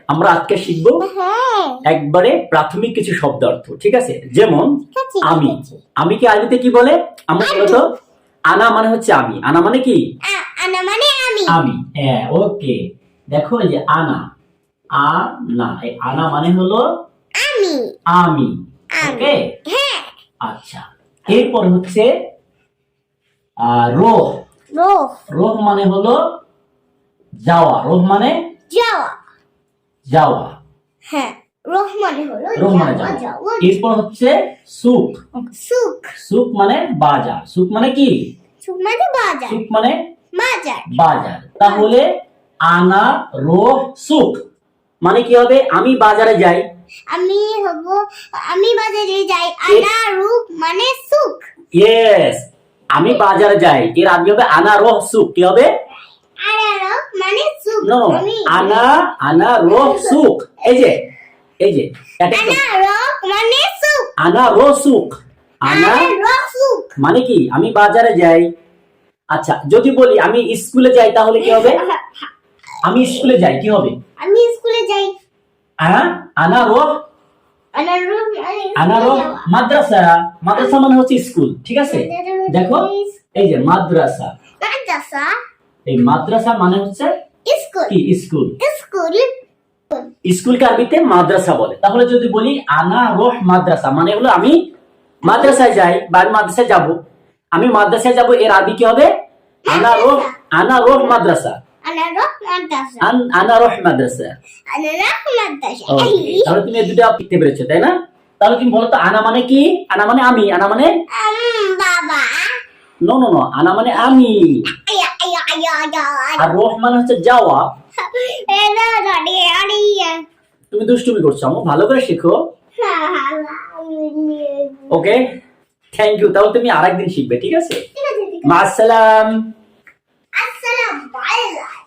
আমরা আজকে শিখবো একবারে প্রাথমিক কিছু শব্দার্থ, ঠিক আছে? যেমন আমি, আমি কি আরবিতে কি বলে? আমরা বলতো আনা মানে হচ্ছে আমি। আনা মানে কি? আনা মানে আমি। আমি, হ্যাঁ, ওকে। দেখো এই যে আনা, আনা, এই আনা মানে হলো আমি। আমি, ওকে। হ্যাঁ। আচ্ছা, এরপর হচ্ছে রোহ। রোহ, রোহ মানে হলো যাওয়া। রোহ মানে যাওয়া। যাওয়া, হ্যাঁ, রোহ মানে হলো রোহ মানে যাওয়া, যাওয়া। যাওয়া। এরপর হচ্ছে সুক। সুক, সুক মানে বাজার। সুক মানে কি? সুক মানে বাজার। সুক মানে বাজার। বাজার। তাহলে আনা রোহ সুক মানে কি হবে? আমি বাজারে যাই। আমি বাজারে যাই। আনা রুক মানে সুক। ইয়েস, আমি বাজারে যাই। এর আগে হবে আনা রোহ সুক। কি হবে? আনা রুক মানে সুক। নো, আনা রোহ সুক। এই যে আনা রুক মানে সুক। আনা রোহ সুক। আনা রুক সুক মানে কি? আমি বাজারে যাই। আচ্ছা, যদি বলি আমি স্কুলে যাই তাহলে কি হবে? আমি স্কুলে যাই, কি হবে? আমি স্কুলে যাই। আনা রোহ মাদ্রাসা। মাদ্রাসা মানে হচ্ছে স্কুল, ঠিক আছে? দেখো এই যে মাদ্রাসা, মাদ্রাসা, এই মাদ্রাসা মানে হচ্ছে স্কুল। কি? স্কুল। স্কুল, স্কুলকে আরবিতে মাদ্রাসা বলে। তাহলে যদি বলি আনা রোহ মাদ্রাসা মানে হলো আমি মাদ্রাসায় যাই বা আমি মাদ্রাসায় যাব। আমি মাদ্রাসায় যাব, এর আরবি কি হবে? আনা রোহ মাদ্রাসা। আনা রুক মাদ্রাসা। আনা রোহ মাদ্রাসা। আনা রুক মাদ্রাসা। তাহলে তুমি এই দুটো শিখতে পেরেছো, তাই না? তাহলে তুমি বলো তো আনা মানে কি? আনা মানে আমি। আনা মানে বাবা। নো, আনা মানে আমি। আয়া আয়া আয়া আয়া। আর রোহ মানে হচ্ছে যাওয়া। তুমি দুষ্টুমি করছো, আমু ভালো করে শেখো। ওকে, থ্যাংক ইউ। তাহলে তুমি আরেকদিন শিখবে, ঠিক আছে? মা আসসালাম। আসসালাম, বাই বাই।